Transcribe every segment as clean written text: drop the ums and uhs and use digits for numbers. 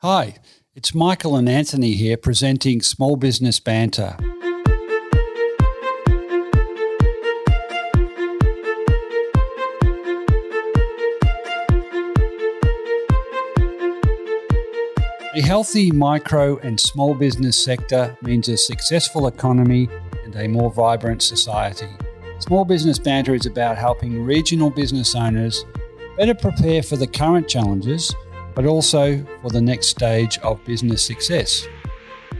Hi, it's Michael and Anthony here presenting Small Business Banter. A healthy micro and small business sector means a successful economy and a more vibrant society. Small Business Banter is about helping regional business owners better prepare for the current challenges, but also for the next stage of business success.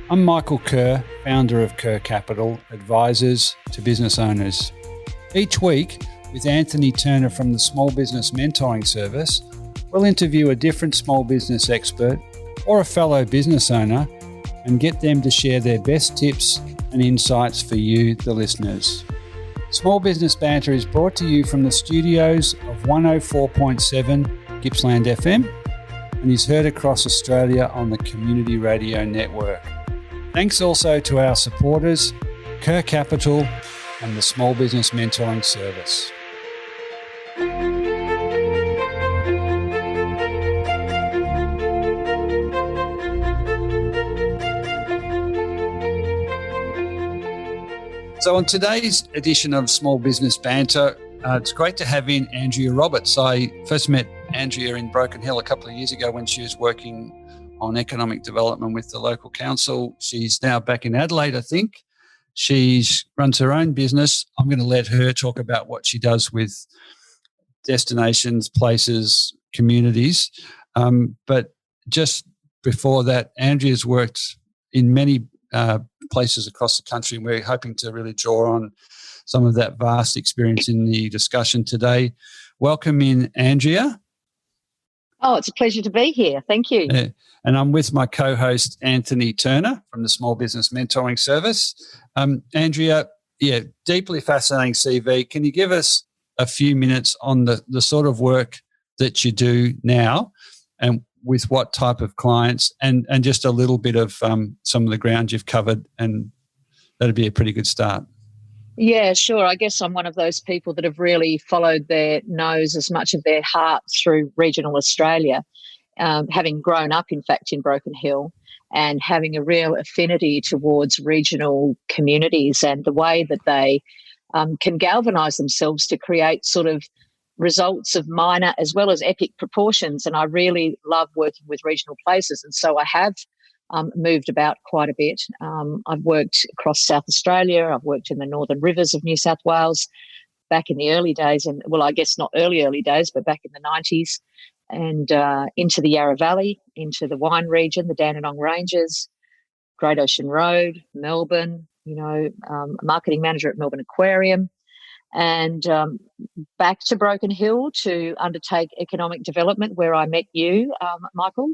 I'm Michael Kerr, founder of Kerr Capital, advisors to business owners. Each week, with Anthony Turner from the Small Business Mentoring Service, we'll interview a different small business expert or a fellow business owner and get them to share their best tips and insights for you, the listeners. Small Business Banter is brought to you from the studios of 104.7 Gippsland FM and is heard across Australia on the Community Radio Network. Thanks also to our supporters, Kerr Capital and the Small Business Mentoring Service. So on today's edition of Small Business Banter, it's great to have in Andrea Roberts. I first met Andrea in Broken Hill a couple of years ago when she was working on economic development with the local council. She's now back in Adelaide, I think. She runs her own business. I'm going to let her talk about what she does with destinations, places, communities. But just before that, Andrea's worked in many places across the country, and we're hoping to really draw on some of that vast experience in the discussion today. Welcome in, Andrea. Oh, it's a pleasure to be here. Thank you. And I'm with my co-host, Anthony Turner from the Small Business Mentoring Service. Andrea, deeply fascinating CV. Can you give us a few minutes on the sort of work that you do now and with what type of clients and just a little bit of some of the ground you've covered, and that'd be a pretty good start. Yeah, sure. I guess I'm one of those people that have really followed their nose as much of their heart through regional Australia, having grown up, in fact, in Broken Hill and having a real affinity towards regional communities and the way that they can galvanise themselves to create sort of results of minor as well as epic proportions. And I really love working with regional places. And so I have moved about quite a bit. I've worked across South Australia. I've worked in the Northern Rivers of New South Wales back in the early days. And well, I guess not early days, but back in the 90s, and into the Yarra Valley, into the wine region, the Dandenong Ranges, Great Ocean Road, Melbourne, marketing manager at Melbourne Aquarium, and back to Broken Hill to undertake economic development, where I met you, Michael,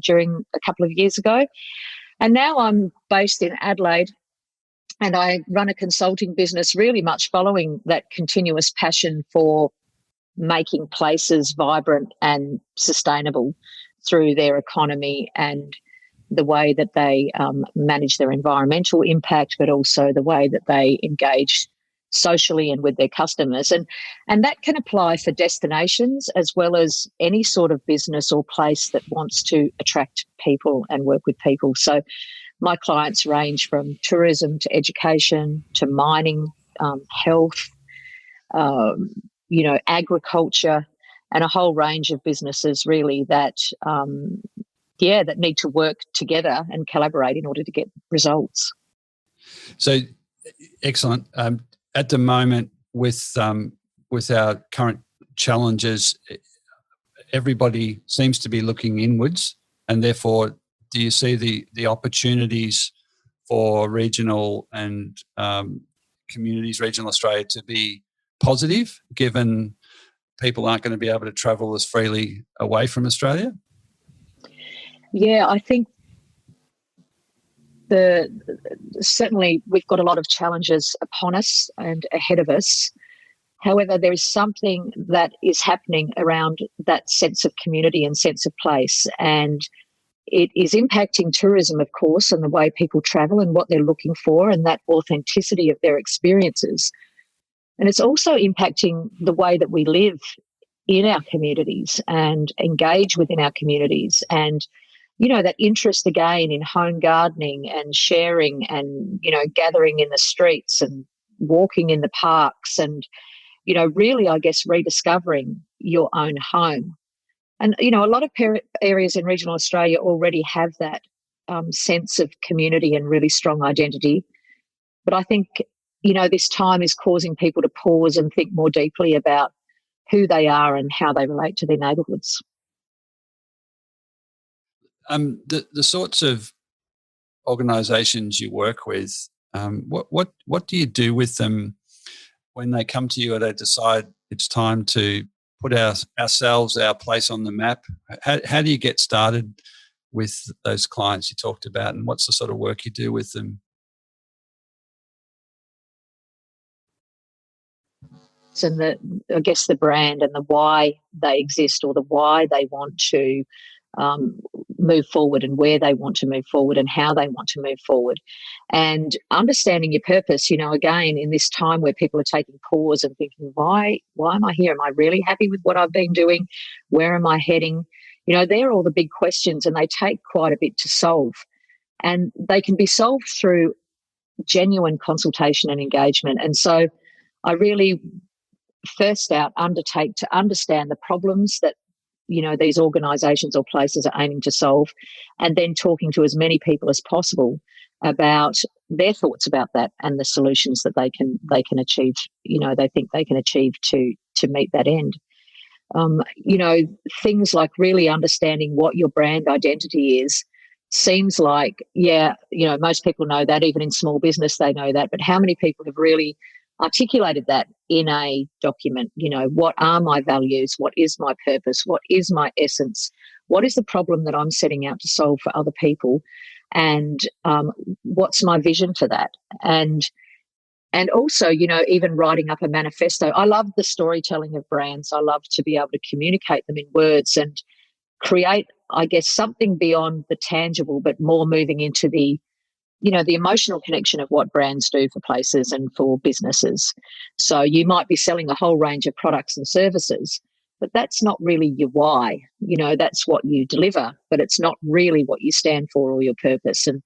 during a couple of years ago. And now I'm based in Adelaide, and I run a consulting business really much following that continuous passion for making places vibrant and sustainable through their economy and the way that they manage their environmental impact, but also the way that they engage socially and with their customers. And that can apply for destinations as well as any sort of business or place that wants to attract people and work with people. So my clients range from tourism to education to mining, health, agriculture, and a whole range of businesses really that need to work together and collaborate in order to get results. So excellent. At the moment, with our current challenges, everybody seems to be looking inwards, and therefore, do you see the opportunities for regional and communities, regional Australia, to be positive, given people aren't going to be able to travel as freely away from Australia? Yeah, I think certainly we've got a lot of challenges upon us and ahead of us. However, there is something that is happening around that sense of community and sense of place, and it is impacting tourism, of course, and the way people travel and what they're looking for and that authenticity of their experiences. And it's also impacting the way that we live in our communities and engage within our communities and that interest again in home gardening and sharing and, gathering in the streets and walking in the parks and, really, I guess, rediscovering your own home. And, a lot of areas in regional Australia already have that sense of community and really strong identity. But I think, this time is causing people to pause and think more deeply about who they are and how they relate to their neighbourhoods. The sorts of organisations you work with, what do you do with them when they come to you and they decide it's time to put our place on the map? How do you get started with those clients you talked about, and what's the sort of work you do with them? And I guess the brand and the why they exist, or the why they want to move forward, and where they want to move forward, and how they want to move forward, and understanding your purpose. Again, in this time where people are taking pause and thinking, why am I here? Am I really happy with what I've been doing? Where am I heading? They're all the big questions, and they take quite a bit to solve, and they can be solved through genuine consultation and engagement. And so I really first out undertake to understand the problems that these organisations or places are aiming to solve, and then talking to as many people as possible about their thoughts about that and the solutions that they can achieve. They think they can achieve to meet that end. Things like really understanding what your brand identity is. Seems like, most people know that. Even in small business, they know that. But how many people have really articulated that in a document? What are my values? What is my purpose? What is my essence? What is the problem that I'm setting out to solve for other people? And what's my vision for that? And also, even writing up a manifesto. I love the storytelling of brands. I love to be able to communicate them in words and create, I guess, something beyond the tangible, but more moving into the emotional connection of what brands do for places and for businesses. So you might be selling a whole range of products and services, but that's not really your why. That's what you deliver, but it's not really what you stand for or your purpose. And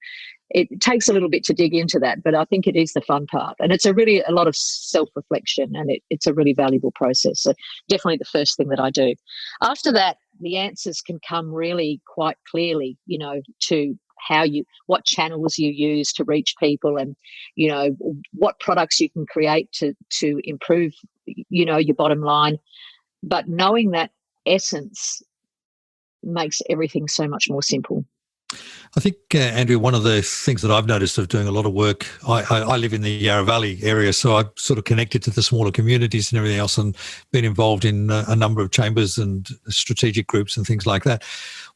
it takes a little bit to dig into that, but I think it is the fun part. And it's a lot of self-reflection, and it's a really valuable process. So definitely the first thing that I do. After that, the answers can come really quite clearly, to what channels you use to reach people, and what products you can create to improve your bottom line. But knowing that essence makes everything so much more simple. I think, Andrea, one of the things that I've noticed of doing a lot of work, I live in the Yarra Valley area, so I'm sort of connected to the smaller communities and everything else, and been involved in a number of chambers and strategic groups and things like that.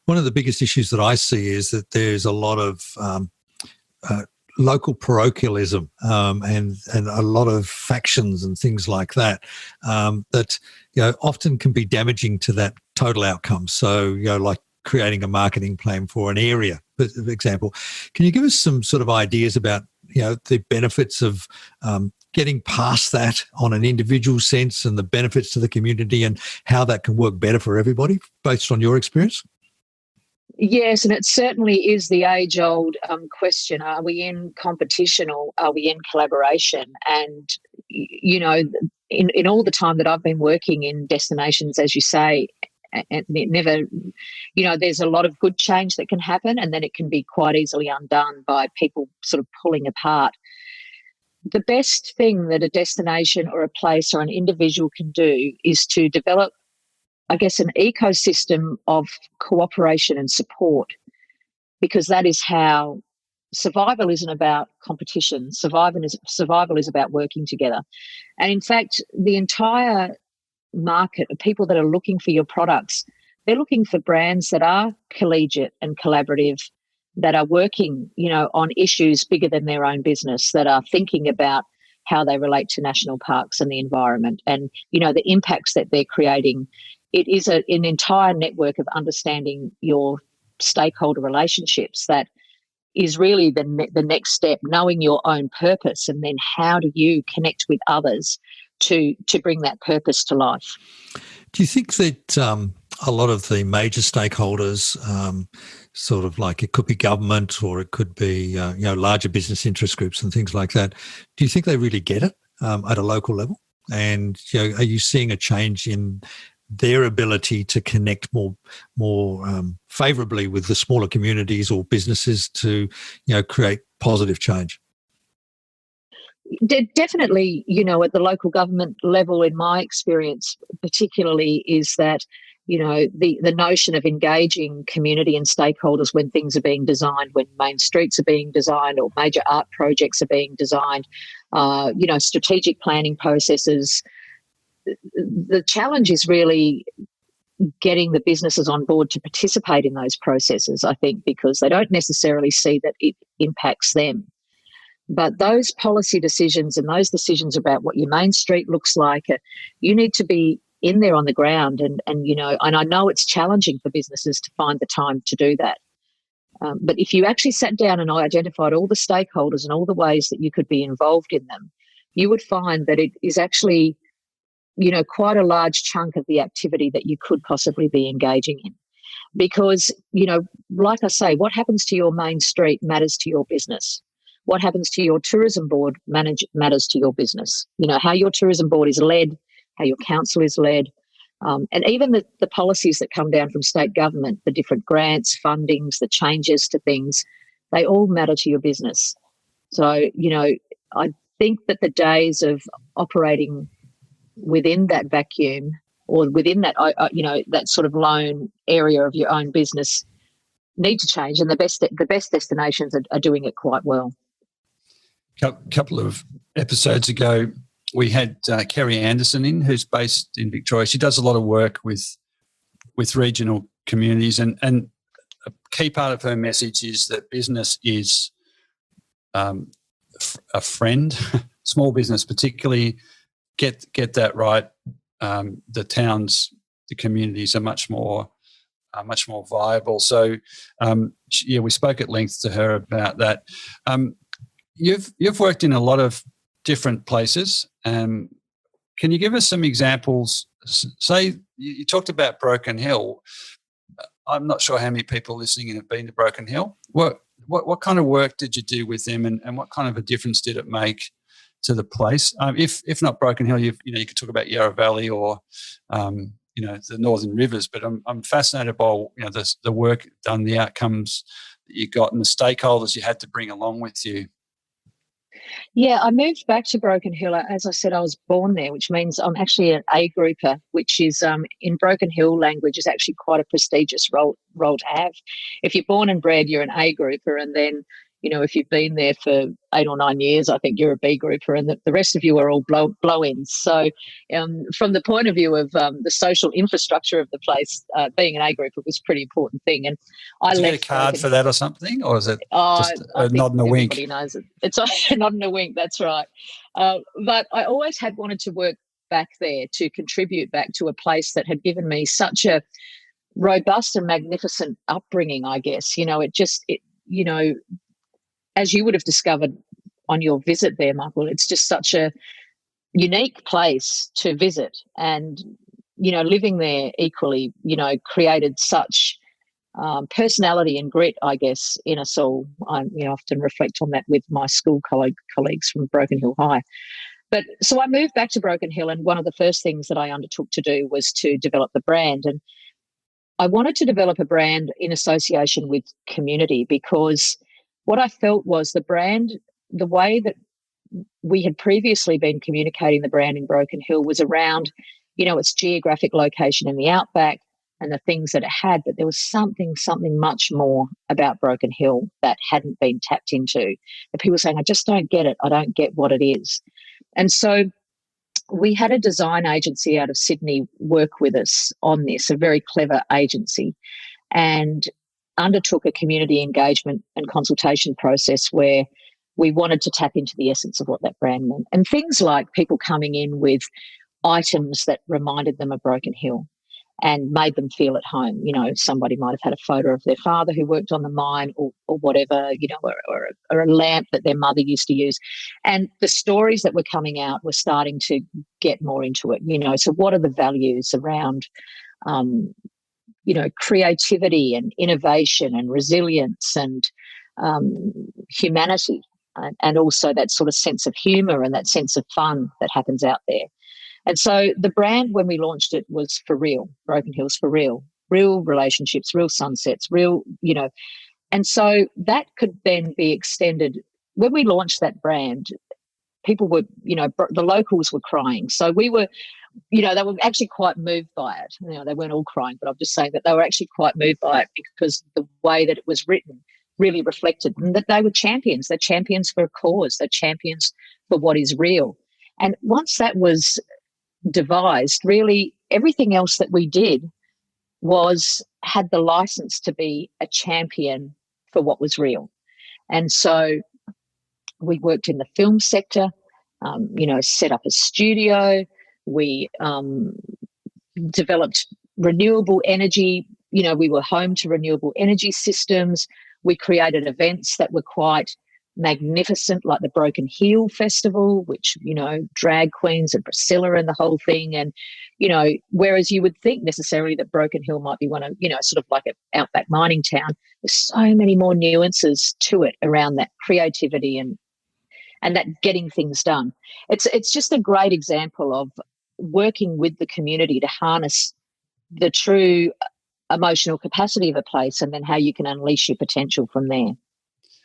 One of the biggest issues that I see is that there's a lot of local parochialism and a lot of factions and things like that that often can be damaging to that total outcome. So like creating a marketing plan for an area, for example. Can you give us some sort of ideas about the benefits of getting past that on an individual sense, and the benefits to the community, and how that can work better for everybody based on your experience? Yes, and it certainly is the age-old question: are we in competition or are we in collaboration? And in all the time that I've been working in destinations, as you say, and it never, there's a lot of good change that can happen, and then it can be quite easily undone by people sort of pulling apart. The best thing that a destination or a place or an individual can do is to develop, I guess, an ecosystem of cooperation and support, because that is how survival isn't about competition. Survival is about working together. And in fact, the entire market of people that are looking for your products, they're looking for brands that are collegiate and collaborative, that are working, on issues bigger than their own business, that are thinking about how they relate to national parks and the environment, and, the impacts that they're creating. It is an entire network of understanding your stakeholder relationships that is really the next step, knowing your own purpose, and then how do you connect with others to bring that purpose to life. Do you think that a lot of the major stakeholders, sort of like it could be government or it could be larger business interest groups and things like that. Do you think they really get it at a local level? And are you seeing a change in their ability to connect more favourably with the smaller communities or businesses to create positive change? Definitely, at the local government level, in my experience, particularly, is that the notion of engaging community and stakeholders when things are being designed, when main streets are being designed or major art projects are being designed, strategic planning processes. The challenge is really getting the businesses on board to participate in those processes, I think, because they don't necessarily see that it impacts them. But those policy decisions and those decisions about what your main street looks like, you need to be in there on the ground. And I know it's challenging for businesses to find the time to do that. But if you actually sat down and identified all the stakeholders and all the ways that you could be involved in them, you would find that it is actually, quite a large chunk of the activity that you could possibly be engaging in. Because, like I say, what happens to your main street matters to your business. What happens to your tourism board matters to your business. How your tourism board is led, how your council is led, and even the policies that come down from state government, the different grants, fundings, the changes to things, they all matter to your business. So, I think that the days of operating within that vacuum or within that, that sort of lone area of your own business need to change, and the best destinations are doing it quite well. A couple of episodes ago, we had Kerry Anderson in, who's based in Victoria. She does a lot of work with regional communities, and a key part of her message is that business is a friend, small business particularly. Get that right. The towns, the communities are much more viable. So, we spoke at length to her about that. You've worked in a lot of different places. Can you give us some examples? Say you talked about Broken Hill. I'm not sure how many people listening have been to Broken Hill. What kind of work did you do with them, and what kind of a difference did it make to the place? If not Broken Hill, you could talk about Yarra Valley or the Northern Rivers. But I'm fascinated by the work done, the outcomes that you got, and the stakeholders you had to bring along with you. Yeah, I moved back to Broken Hill. As I said, I was born there, which means I'm actually an A grouper, which is in Broken Hill language is actually quite a prestigious role to have. If you're born and bred, you're an A grouper, and then if you've been there for 8 or 9 years, I think you're a B grouper, and the rest of you are all blow-ins. So from the point of view of the social infrastructure of the place, being an A grouper was a pretty important thing. And Did you get a card for that or something, or is it just a nod and a wink? Everybody knows it. It's a nod and a wink, that's right. But I always had wanted to work back there, to contribute back to a place that had given me such a robust and magnificent upbringing, I guess. As you would have discovered on your visit there, Michael, it's just such a unique place to visit. And, living there equally, created such personality and grit, I guess, in us all. I often reflect on that with my school colleagues from Broken Hill High. But so I moved back to Broken Hill, and one of the first things that I undertook to do was to develop the brand. And I wanted to develop a brand in association with community, because what I felt was the brand, the way that we had previously been communicating the brand in Broken Hill was around, its geographic location in the outback and the things that it had, but there was something much more about Broken Hill that hadn't been tapped into. And people were saying, I just don't get it. I don't get what it is. And so we had a design agency out of Sydney work with us on this, a very clever agency, and undertook a community engagement and consultation process where we wanted to tap into the essence of what that brand meant. And things like people coming in with items that reminded them of Broken Hill and made them feel at home. Somebody might have had a photo of their father who worked on the mine or whatever, or a lamp that their mother used to use. And the stories that were coming out were starting to get more into it. So what are the values around creativity and innovation and resilience and humanity, and also that sort of sense of humour and that sense of fun that happens out there. And so the brand, when we launched it, was for real. Broken Hill's for real relationships, real sunsets, and so that could then be extended. When we launched that brand, people were, the locals were crying. So we were, they were actually quite moved by it. They weren't all crying, but I'm just saying that they were actually quite moved by it because the way that it was written really reflected that they were champions. They're champions for a cause. They're champions for what is real. And once that was devised, really everything else that we did had the license to be a champion for what was real. And so we worked in the film sector, set up a studio. We developed renewable energy. We were home to renewable energy systems. We created events that were quite magnificent, like the Broken Heel Festival, which, drag queens and Priscilla and the whole thing. And, whereas you would think necessarily that Broken Hill might be one of, sort of like an outback mining town, there's so many more nuances to it around that creativity and that getting things done. It's just a great example of working with the community to harness the true emotional capacity of a place and then how you can unleash your potential from there.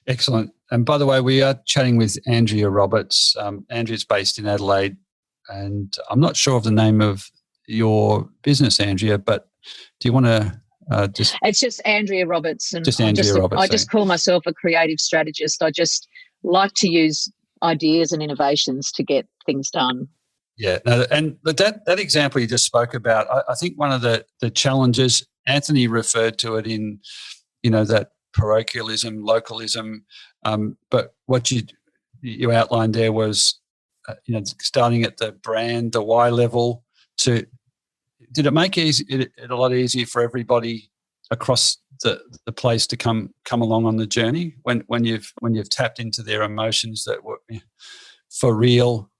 Excellent. And by the way, we are chatting with Andrea Roberts. Andrea's based in Adelaide, and I'm not sure of the name of your business, Andrea, but do you want to just... It's just Andrea Roberts. And just Andrea Roberts. I just call myself a creative strategist. I just like to use ideas and innovations to get things done. Yeah, no, and that example you just spoke about, I think one of the challenges, Anthony referred to it in, that parochialism, localism, but what you outlined there was, starting at the brand, the why level. Did it make it a lot easier for everybody across the place to come along on the journey when you've tapped into their emotions that were for real?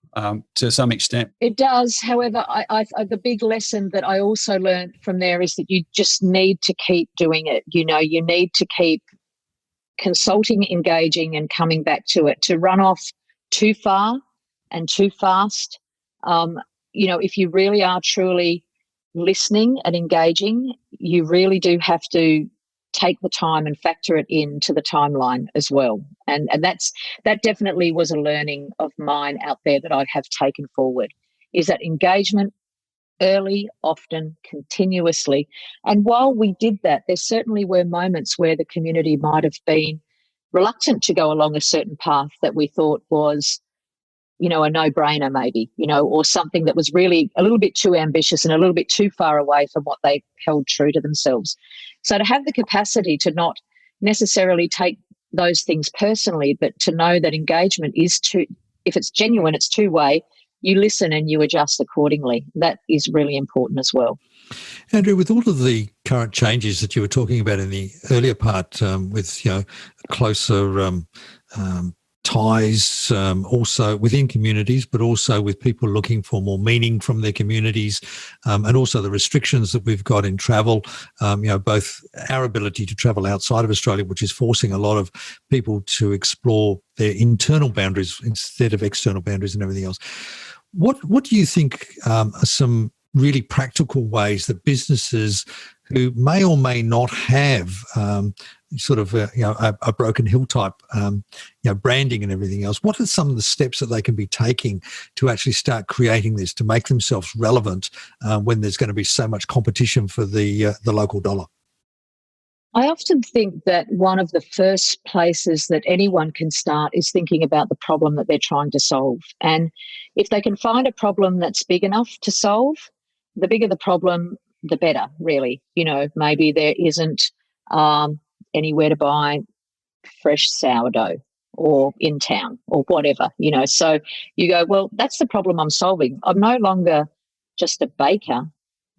To some extent. It does. However, I the big lesson that I also learned from there is that you just need to keep doing it. You need to keep consulting, engaging, and coming back to it. To run off too far and too fast, if you really are truly listening and engaging, you really do have to take the time and factor it into the timeline as well. And that definitely was a learning of mine out there that I have taken forward, is that engagement early, often, continuously. And while we did that, there certainly were moments where the community might have been reluctant to go along a certain path that we thought was, a no-brainer maybe, or something that was really a little bit too ambitious and a little bit too far away from what they held true to themselves. So to have the capacity to not necessarily take those things personally, but to know that engagement is if it's genuine, it's two-way, you listen and you adjust accordingly. That is really important as well. Andrew, with all of the current changes that you were talking about in the earlier part, with closer ties, also within communities, but also with people looking for more meaning from their communities, and also the restrictions that we've got in travel, both our ability to travel outside of Australia, which is forcing a lot of people to explore their internal boundaries instead of external boundaries and everything else. What do you think are some really practical ways that businesses who may or may not have a Broken Hill type branding and everything else, what are some of the steps that they can be taking to actually start creating this, to make themselves relevant when there's going to be so much competition for the local dollar? I often think that one of the first places that anyone can start is thinking about the problem that they're trying to solve. And if they can find a problem that's big enough to solve, the bigger the problem, the better, really. Maybe there isn't anywhere to buy fresh sourdough or in town or whatever, So you go, well, that's the problem I'm solving. I'm no longer just a baker.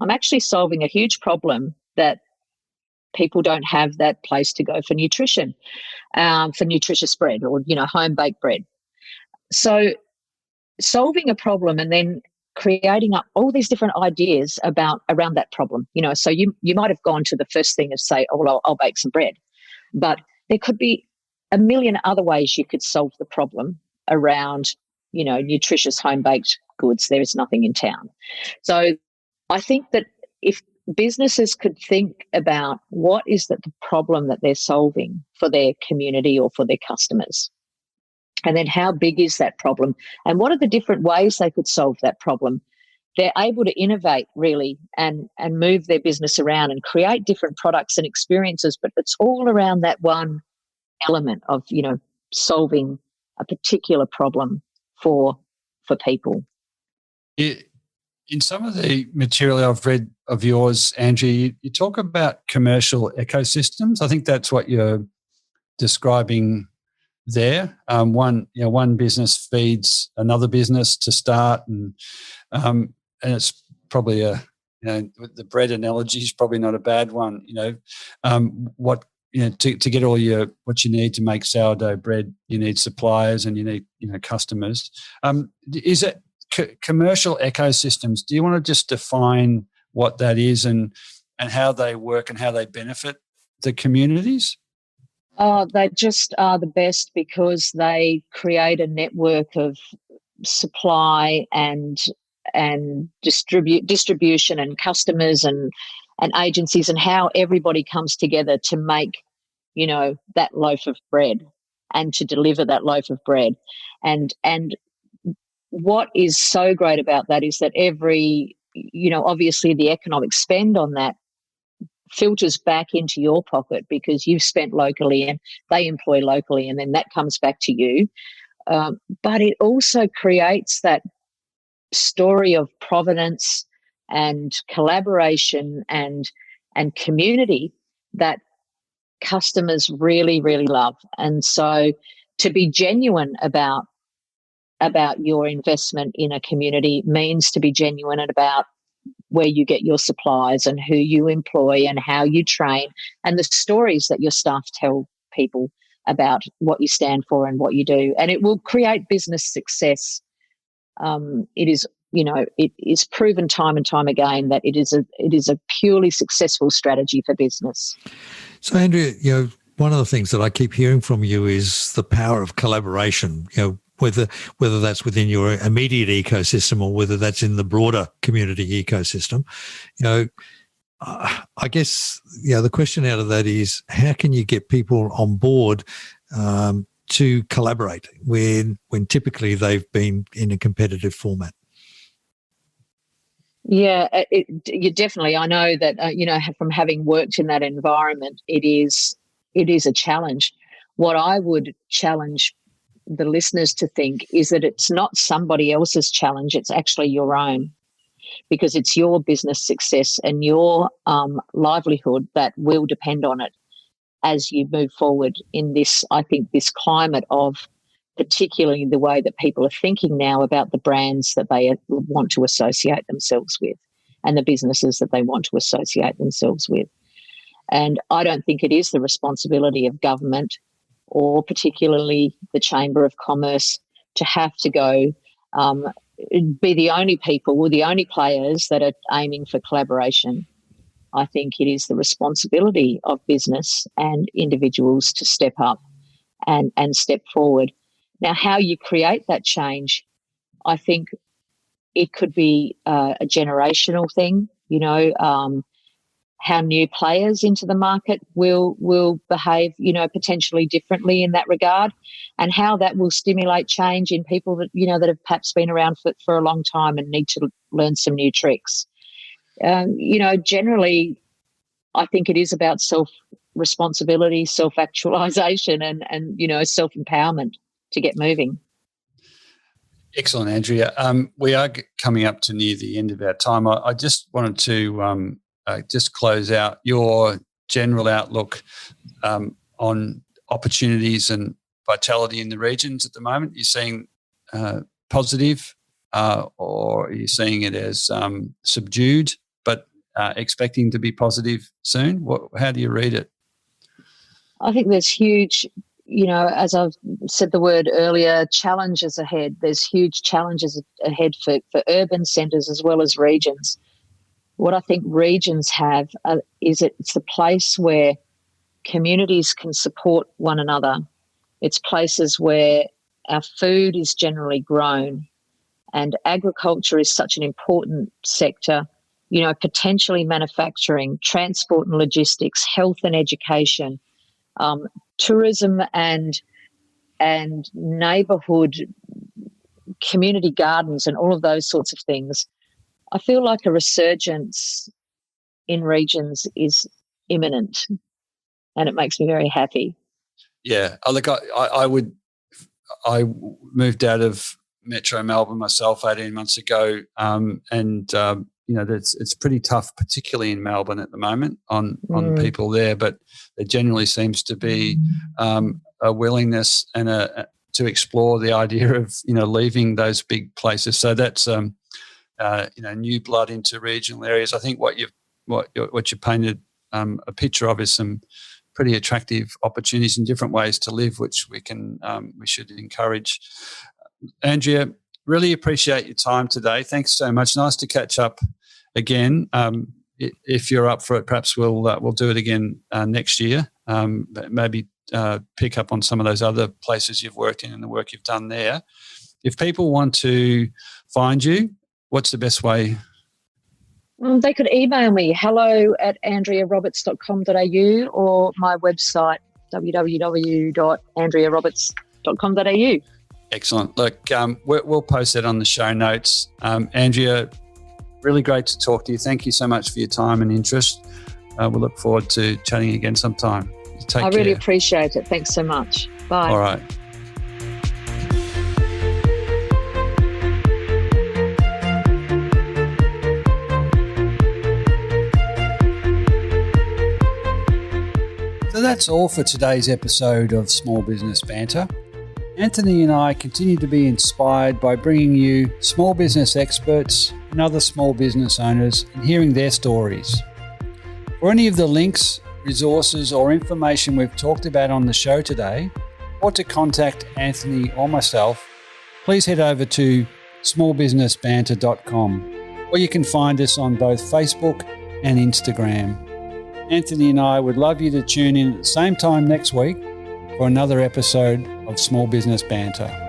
I'm actually solving a huge problem that people don't have that place to go for nutrition, for nutritious bread or, home-baked bread. So solving a problem and then creating up all these different ideas around that problem. So you might have gone to the first thing of say, oh, well, I'll bake some bread. But there could be a million other ways you could solve the problem around, nutritious home-baked goods. There is nothing in town. So I think that if businesses could think about what is the problem that they're solving for their community or for their customers, and then how big is that problem, and what are the different ways they could solve that problem, they're able to innovate really and move their business around and create different products and experiences, but it's all around that one element of, solving a particular problem for people. In some of the material I've read of yours, Andrea, you talk about commercial ecosystems. I think that's what you're describing there. One business feeds another business to start, and it's probably the bread analogy is probably not a bad one. To get all what you need to make sourdough bread, you need suppliers and you need customers. Is it commercial ecosystems? Do you want to just define what that is and how they work and how they benefit the communities? They just are the best because they create a network of supply and distribution and customers and agencies, and how everybody comes together to make, that loaf of bread and to deliver that loaf of bread. And what is so great about that is that obviously the economic spend on that filters back into your pocket because you've spent locally and they employ locally, and then that comes back to you. But it also creates that story of provenance and collaboration and community that customers really, really love. And so to be genuine about your investment in a community means to be genuine about where you get your supplies and who you employ and how you train and the stories that your staff tell people about what you stand for and what you do. And it will create business success. It is proven time and time again that it is a purely successful strategy for business. So, Andrea, one of the things that I keep hearing from you is the power of collaboration. Whether that's within your immediate ecosystem or whether that's in the broader community ecosystem. I guess the question out of that is, how can you get people on board to collaborate when typically they've been in a competitive format? Yeah, you definitely. I know that from having worked in that environment, it is a challenge. What I would challenge the listeners to think is that it's not somebody else's challenge; it's actually your own, because it's your business success and your livelihood that will depend on it as you move forward in this. I think this climate of, particularly the way that people are thinking now about the brands that they want to associate themselves with and the businesses that they want to associate themselves with. And I don't think it is the responsibility of government or particularly the Chamber of Commerce to have to go be the only people or the only players that are aiming for collaboration. I think it is the responsibility of business and individuals to step up and step forward. Now, how you create that change, I think it could be a generational thing, how new players into the market will behave, potentially differently in that regard, and how that will stimulate change in people that, that have perhaps been around for a long time and need to learn some new tricks. Generally, I think it is about self-responsibility, self-actualization and self-empowerment to get moving. Excellent, Andrea. We are coming up to near the end of our time. I just wanted to just close out your general outlook on opportunities and vitality in the regions at the moment. You're seeing positive or are you seeing it as subdued but expecting to be positive soon? How do you read it? I think there's huge as I've said the word earlier, challenges ahead. There's huge challenges ahead for urban centres as well as regions. What I think regions have is it's a place where communities can support one another. It's places where our food is generally grown, and agriculture is such an important sector, potentially manufacturing, transport and logistics, health and education, tourism and neighbourhood community gardens and all of those sorts of things. I feel like a resurgence in regions is imminent, and it makes me very happy. Yeah, look, I moved out of Metro Melbourne myself 18 months ago, it's pretty tough, particularly in Melbourne at the moment, on people there. But there generally seems to be a willingness and to explore the idea of leaving those big places. So that's new blood into regional areas. I think what you painted a picture of is some pretty attractive opportunities in different ways to live, which we should encourage. Andrea, really appreciate your time today. Thanks so much. Nice to catch up again. If you're up for it, perhaps we'll do it again next year. Maybe pick up on some of those other places you've worked in and the work you've done there. If people want to find you, what's the best way? They could email me, hello@andrearoberts.com.au, or my website, www.andrearoberts.com.au. Excellent. Look, we'll post that on the show notes. Andrea, really great to talk to you. Thank you so much for your time and interest. We'll look forward to chatting again sometime. Take care. I really appreciate it. Thanks so much. Bye. All right. So that's all for today's episode of Small Business Banter. Anthony and I continue to be inspired by bringing you small business experts and other small business owners and hearing their stories. For any of the links, resources or information we've talked about on the show today, or to contact Anthony or myself, please head over to smallbusinessbanter.com, or you can find us on both Facebook and Instagram. Anthony and I would love you to tune in at the same time next week for another episode of Small Business Banter.